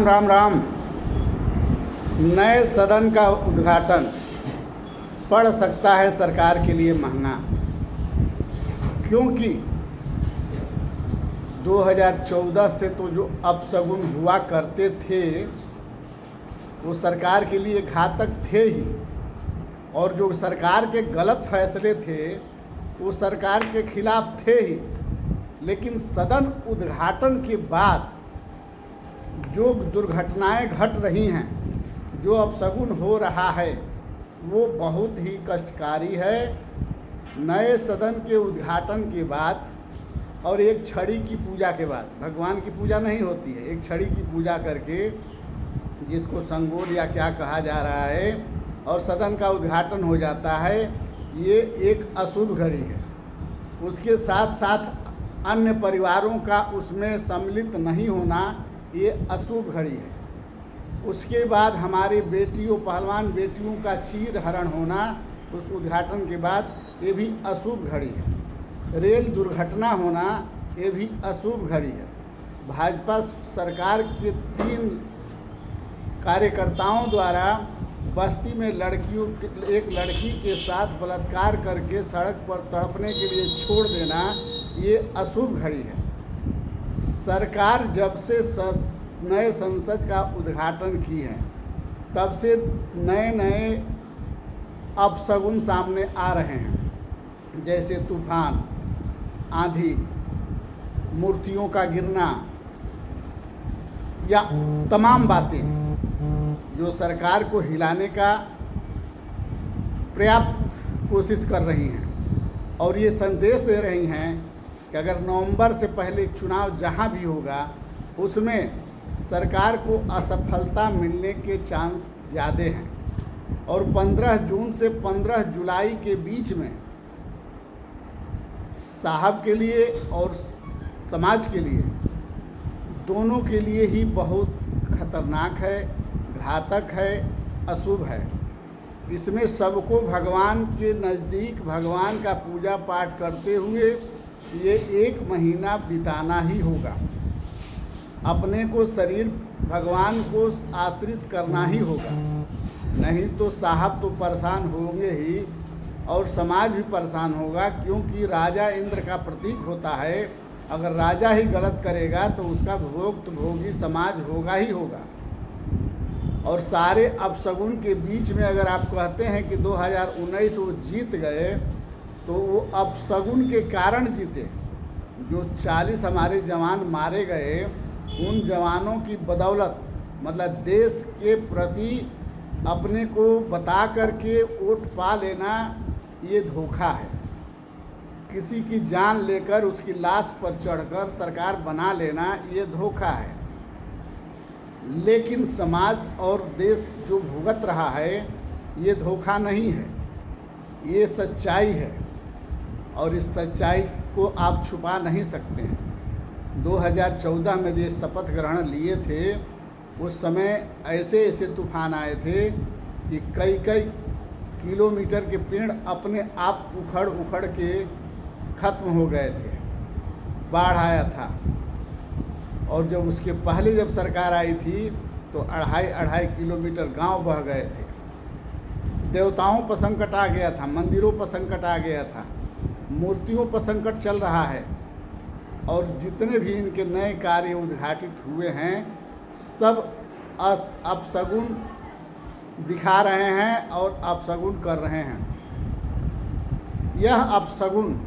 राम राम। नए सदन का उद्घाटन पड़ सकता है सरकार के लिए महंगा, क्योंकि 2014 से तो जो अपशगुन हुआ करते थे वो सरकार के लिए घातक थे ही, और जो सरकार के गलत फैसले थे वो सरकार के खिलाफ थे ही। लेकिन सदन उद्घाटन के बाद जो दुर्घटनाएं घट रही हैं, जो अपशगुन हो रहा है, वो बहुत ही कष्टकारी है। नए सदन के उद्घाटन के बाद और एक छड़ी की पूजा के बाद, भगवान की पूजा नहीं होती है, एक छड़ी की पूजा करके, जिसको संगोल या क्या कहा जा रहा है, और सदन का उद्घाटन हो जाता है, ये एक अशुभ घड़ी है। उसके साथ साथ अन्य परिवारों का उसमें सम्मिलित नहीं होना, ये अशुभ घड़ी है। उसके बाद हमारी बेटियों, पहलवान बेटियों का चीर हरण होना उस उद्घाटन के बाद, ये भी अशुभ घड़ी है। रेल दुर्घटना होना, ये भी अशुभ घड़ी है। भाजपा सरकार के 3 कार्यकर्ताओं द्वारा बस्ती में एक लड़की के साथ बलात्कार करके सड़क पर तड़पने के लिए छोड़ देना, ये अशुभ घड़ी है। सरकार जब से नए संसद का उद्घाटन की है, तब से नए नए अपशगुन सामने आ रहे हैं, जैसे तूफान, आंधी, मूर्तियों का गिरना, या तमाम बातें जो सरकार को हिलाने का पर्याप्त कोशिश कर रही हैं, और ये संदेश दे रही हैं कि अगर नवंबर से पहले चुनाव जहां भी होगा, उसमें सरकार को असफलता मिलने के चांस ज़्यादा हैं। और 15 जून से 15 जुलाई के बीच में साहब के लिए और समाज के लिए, दोनों के लिए ही बहुत खतरनाक है, घातक है, अशुभ है। इसमें सबको भगवान के नज़दीक भगवान का पूजा पाठ करते हुए ये 1 महीना बिताना ही होगा। अपने को शरीर भगवान को आश्रित करना ही होगा, नहीं तो साहब तो परेशान होंगे ही, और समाज भी परेशान होगा, क्योंकि राजा इंद्र का प्रतीक होता है। अगर राजा ही गलत करेगा तो उसका भोगी समाज होगा ही होगा। और सारे अपशगुन के बीच में अगर आप कहते हैं कि 2019 वो जीत गए, तो वो अपशगुन के कारण जीते। जो 40 हमारे जवान मारे गए, उन जवानों की बदौलत, मतलब देश के प्रति अपने को बता करके वोट पा लेना, ये धोखा है। किसी की जान लेकर उसकी लाश पर चढ़कर सरकार बना लेना, ये धोखा है। लेकिन समाज और देश जो भुगत रहा है, ये धोखा नहीं है, ये सच्चाई है, और इस सच्चाई को आप छुपा नहीं सकते हैं। 2014 में जो शपथ ग्रहण लिए थे, उस समय ऐसे ऐसे तूफान आए थे कि कई किलोमीटर के पेड़ अपने आप उखड़ के ख़त्म हो गए थे। बाढ़ आया था, और जब उसके पहले जब सरकार आई थी तो 2.5 किलोमीटर गांव बह गए थे। देवताओं पर संकट आ गया था, मंदिरों पर संकट आ गया था, मूर्तियों पर संकट चल रहा है। और जितने भी इनके नए कार्य उद्घाटित हुए हैं, सब अपशगुन दिखा रहे हैं और अपशगुन कर रहे हैं। यह अपशगुन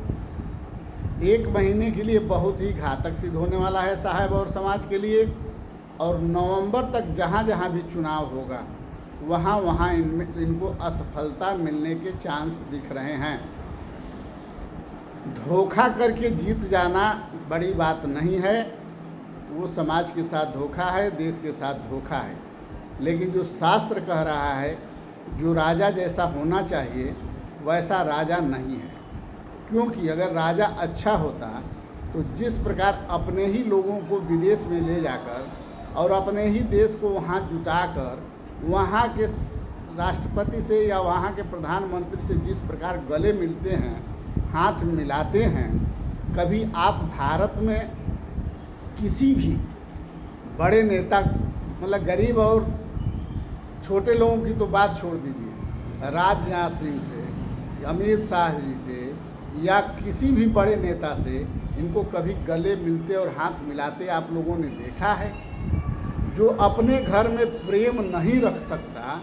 1 महीने के लिए बहुत ही घातक सिद्ध होने वाला है साहब और समाज के लिए। और नवंबर तक जहाँ जहाँ भी चुनाव होगा, वहाँ इनको असफलता मिलने के चांस दिख रहे हैं। धोखा करके जीत जाना बड़ी बात नहीं है, वो समाज के साथ धोखा है, देश के साथ धोखा है। लेकिन जो शास्त्र कह रहा है, जो राजा जैसा होना चाहिए वैसा राजा नहीं है। क्योंकि अगर राजा अच्छा होता तो जिस प्रकार अपने ही लोगों को विदेश में ले जाकर और अपने ही देश को वहाँ जुटाकर, वहाँ के राष्ट्रपति से या वहाँ के प्रधानमंत्री से जिस प्रकार गले मिलते हैं, हाथ मिलाते हैं, कभी आप भारत में किसी भी बड़े नेता मतलब गरीब और छोटे लोगों की तो बात छोड़ दीजिए, राजनाथ सिंह से, अमित शाह जी से या किसी भी बड़े नेता से इनको कभी गले मिलते और हाथ मिलाते आप लोगों ने देखा है? जो अपने घर में प्रेम नहीं रख सकता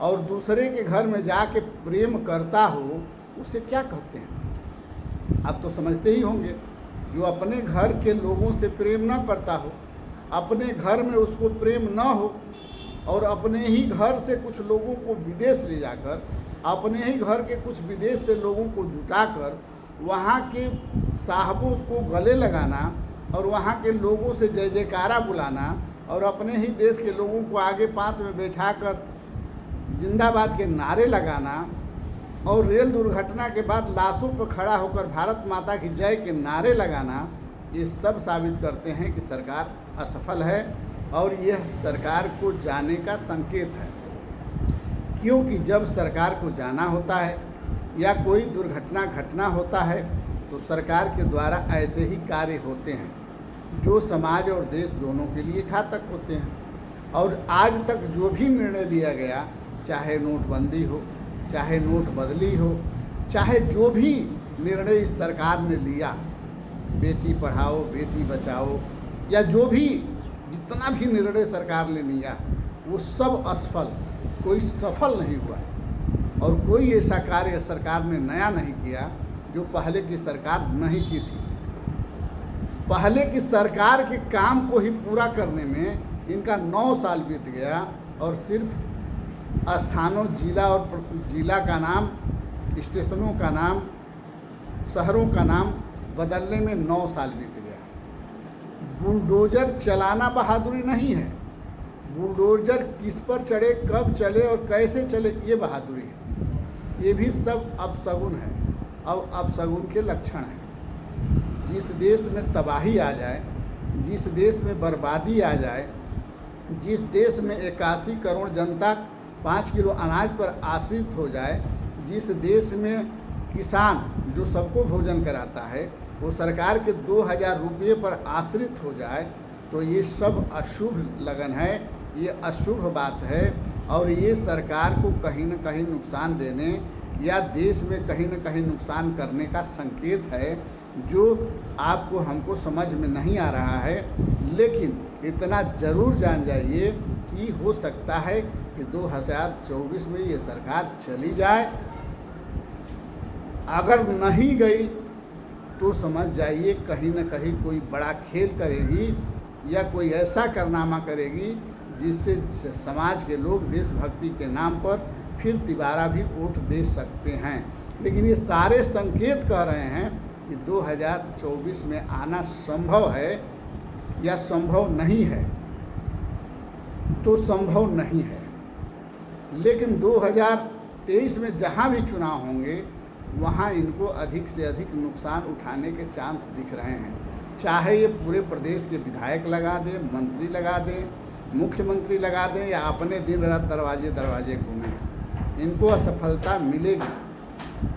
और दूसरे के घर में जाके प्रेम करता हो, उसे क्या कहते हैं? आप तो समझते ही होंगे। जो अपने घर के लोगों से प्रेम ना करता हो, अपने घर में उसको प्रेम ना हो और अपने ही घर से कुछ लोगों को विदेश ले जाकर, अपने ही घर के कुछ विदेश से लोगों को जुटाकर वहाँ के साहबों को गले लगाना और वहाँ के लोगों से जय जयकारा बुलाना और अपने ही देश के लोगों को आगे पाँत में बैठाकर जिंदाबाद के नारे लगाना और रेल दुर्घटना के बाद लाशों पर खड़ा होकर भारत माता की जय के नारे लगाना, ये सब साबित करते हैं कि सरकार असफल है और यह सरकार को जाने का संकेत है। क्योंकि जब सरकार को जाना होता है या कोई दुर्घटना घटना होता है तो सरकार के द्वारा ऐसे ही कार्य होते हैं जो समाज और देश दोनों के लिए घातक होते हैं। और आज तक जो भी निर्णय लिया गया, चाहे नोटबंदी हो, चाहे नोट बदली हो, चाहे जो भी निर्णय इस सरकार ने लिया, बेटी पढ़ाओ बेटी बचाओ या जो भी जितना भी निर्णय सरकार ने लिया, वो सब असफल, कोई सफल नहीं हुआ और कोई ऐसा कार्य सरकार ने नया नहीं किया जो पहले की सरकार नहीं की थी। पहले की सरकार के काम को ही पूरा करने में इनका 9 साल बीत गया और सिर्फ स्थानों, जिला का नाम, स्टेशनों का नाम, शहरों का नाम बदलने में 9 साल बीत गया। बुलडोज़र चलाना बहादुरी नहीं है। बुलडोज़र किस पर चढ़े, कब चले और कैसे चले, ये बहादुरी है। ये भी सब अपशगुन है और अपशगुन के लक्षण हैं। जिस देश में तबाही आ जाए, जिस देश में बर्बादी आ जाए, जिस देश में 81 करोड़ जनता 5 किलो अनाज पर आश्रित हो जाए, जिस देश में किसान जो सबको भोजन कराता है वो सरकार के 2000 रुपये पर आश्रित हो जाए, तो ये सब अशुभ लगन है, ये अशुभ बात है और ये सरकार को कहीं न कहीं नुकसान देने या देश में कहीं न कहीं नुकसान करने का संकेत है, जो आपको हमको समझ में नहीं आ रहा है। लेकिन इतना ज़रूर जान जाइए कि हो सकता है कि 2024 में ये सरकार चली जाए। अगर नहीं गई तो समझ जाइए कहीं न कहीं कोई बड़ा खेल करेगी या कोई ऐसा कारनामा करेगी जिससे समाज के लोग देशभक्ति के नाम पर फिर दोबारा भी वोट दे सकते हैं। लेकिन ये सारे संकेत कह रहे हैं कि 2024 में आना संभव है या संभव नहीं है, तो संभव नहीं है। लेकिन 2023 में जहाँ भी चुनाव होंगे वहाँ इनको अधिक से अधिक नुकसान उठाने के चांस दिख रहे हैं। चाहे ये पूरे प्रदेश के विधायक लगा दें, मंत्री लगा दें, मुख्यमंत्री लगा दें या अपने दिन रात दरवाजे दरवाजे घूमें, इनको असफलता मिलेगी।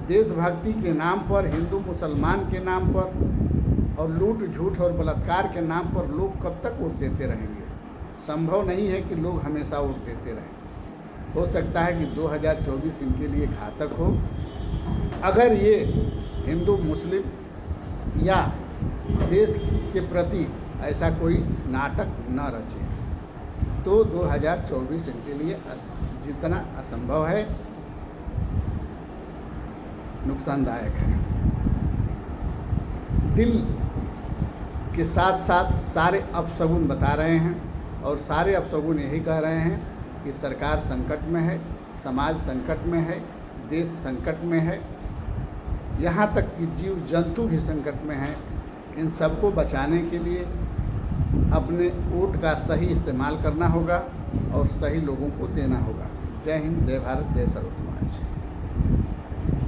देशभक्ति के नाम पर, हिंदू मुसलमान के नाम पर और लूट झूठ और बलात्कार के नाम पर लोग कब तक वोट देते रहेंगे? संभव नहीं है कि लोग हमेशा वोट देते रहें। हो सकता है कि 2024 इनके लिए घातक हो अगर ये हिंदू मुस्लिम या देश के प्रति ऐसा कोई नाटक न रचे, तो 2024 इनके लिए जितना असंभव है नुकसानदायक है। दिल के साथ साथ सारे अपशगुन बता रहे हैं और सारे अपशगुन यही कह रहे हैं कि सरकार संकट में है, समाज संकट में है, देश संकट में है, यहाँ तक कि जीव जंतु भी संकट में हैं। इन सबको बचाने के लिए अपने वोट का सही इस्तेमाल करना होगा और सही लोगों को देना होगा। जय हिंद, जय भारत, जय सर्वोदय।